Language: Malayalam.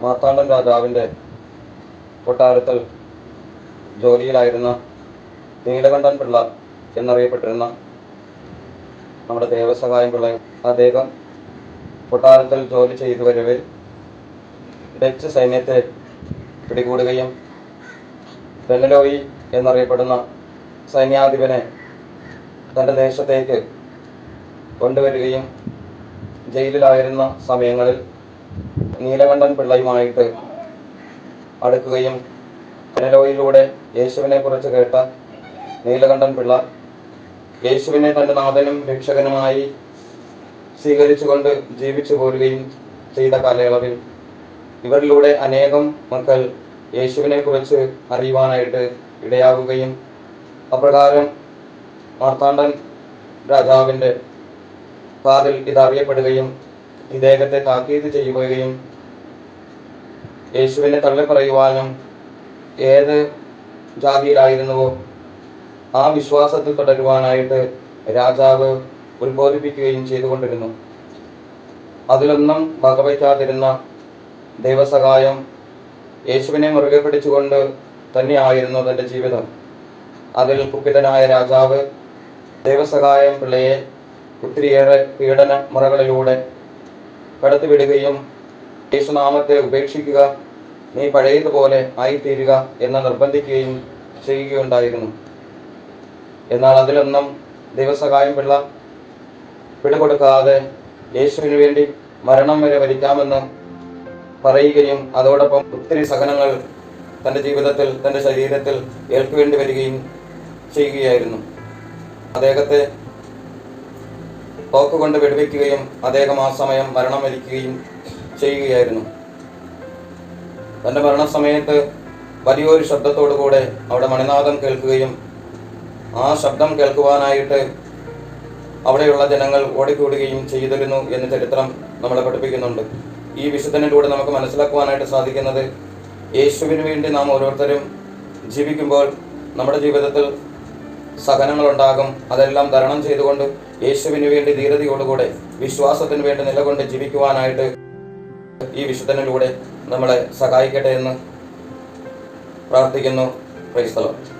മാർത്താണ്ഡൻ രാജാവിൻ്റെ കൊട്ടാരത്തിൽ ജോലിയിലായിരുന്ന നീലകണ്ഠൻ പിള്ള എന്നറിയപ്പെട്ടിരുന്ന നമ്മുടെ ദേവസഹായം പിള്ള അദ്ദേഹം കൊട്ടാരത്തിൽ ജോലി ചെയ്തു വരവേ ഡച്ച് സൈന്യത്തെ പിടികൂടുകയും പെനലോയി എന്നറിയപ്പെടുന്ന സൈന്യാധിപനെ തൻ്റെ ദേശത്തേക്ക് കൊണ്ടുവരികയും ജയിലിലായിരുന്ന സമയങ്ങളിൽ നീലകണ്ഠൻ പിള്ളയുമായിട്ട് അടുക്കുകയും പെനലോയിലൂടെ യേശുവിനെ കുറിച്ച് കേട്ട നീലകണ്ഠൻ പിള്ള യേശുവിനെ തൻ്റെ നാഥനും രക്ഷകനുമായി സ്വീകരിച്ചുകൊണ്ട് ജീവിച്ചു പോരുകയും ചെയ്ത കാലയളവിൽ ഇവരിലൂടെ അനേകം മക്കൾ യേശുവിനെ കുറിച്ച് അറിയുവാനായിട്ട് ഇടയാകുകയും അപ്രകാരം മാർത്താണ്ഡൻ രാജാവിൻ്റെ കാതിൽ ഇതറിയപ്പെടുകയും ഇദ്ദേഹത്തെ താക്കീത് ചെയ്യുകയും യേശുവിനെ തള്ളിപ്പറയുവാനും ഏത് ജാതിയിലായിരുന്നുവോ ആ വിശ്വാസത്തിൽ തുടരുവാനായിട്ട് രാജാവ് ഉത്ബോധിപ്പിക്കുകയും ചെയ്തുകൊണ്ടിരുന്നു. അതിലൊന്നും വകവയ്ക്കാതിരുന്ന ദൈവസഹായം യേശുവിനെ മുറുകെ പിടിച്ചുകൊണ്ട് തന്നെയായിരുന്നു തൻ്റെ ജീവിതം. അതിൽ കുപിതനായ രാജാവ് ദൈവസഹായം പിള്ളയെ ഒത്തിരിയേറെ പീഡന മുറകളിലൂടെ കടത്തിവിടുകയും യേശുനാമത്തെ ഉപേക്ഷിക്കുക, നീ പഴയതുപോലെ ആയിത്തീരുക എന്ന് നിർബന്ധിക്കുകയും ചെയ്യുകയുണ്ടായിരുന്നു. എന്നാൽ അതിലൊന്നും ദൈവസഹായം പിള്ള പിടികൊടുക്കാതെ യേശുവിന് വേണ്ടി മരണം വരെ വരിക്കാമെന്ന് പറയുകയും അതോടൊപ്പം ഒത്തിരി സഹനങ്ങൾ തൻ്റെ ജീവിതത്തിൽ തൻ്റെ ശരീരത്തിൽ ഏൽക്കേണ്ടി വരികയും ചെയ്യുകയായിരുന്നു. അദ്ദേഹത്തെ തോക്കുകൊണ്ട് വെടിവെക്കുകയും അദ്ദേഹം ആ സമയം മരണം വരിക്കുകയും ചെയ്യുകയായിരുന്നു. തൻ്റെ മരണസമയത്ത് വലിയൊരു ശബ്ദത്തോടുകൂടെ അവിടെ മണിനാദം കേൾക്കുകയും ആ ശബ്ദം കേൾക്കുവാനായിട്ട് അവിടെയുള്ള ജനങ്ങൾ ഓടിക്കൂടുകയും ചെയ്തിരുന്നു എന്ന് ചരിത്രം നമ്മളെ പഠിപ്പിക്കുന്നുണ്ട്. ഈ വിശുദ്ധനിലൂടെ നമുക്ക് മനസ്സിലാക്കുവാനായിട്ട് സാധിക്കുന്നത് യേശുവിന് വേണ്ടി നാം ഓരോരുത്തരും ജീവിക്കുമ്പോൾ നമ്മുടെ ജീവിതത്തിൽ സഹനങ്ങളുണ്ടാകും. അതെല്ലാം തരണം ചെയ്തുകൊണ്ട് യേശുവിന് വേണ്ടി ധീരതയോടുകൂടെ വിശ്വാസത്തിന് വേണ്ടി നിലകൊണ്ട് ജീവിക്കുവാനായിട്ട് ഈ വിശുദ്ധനിലൂടെ നമ്മളെ സഹായിക്കട്ടെ എന്ന് പ്രാർത്ഥിക്കുന്നു. Praise the Lord.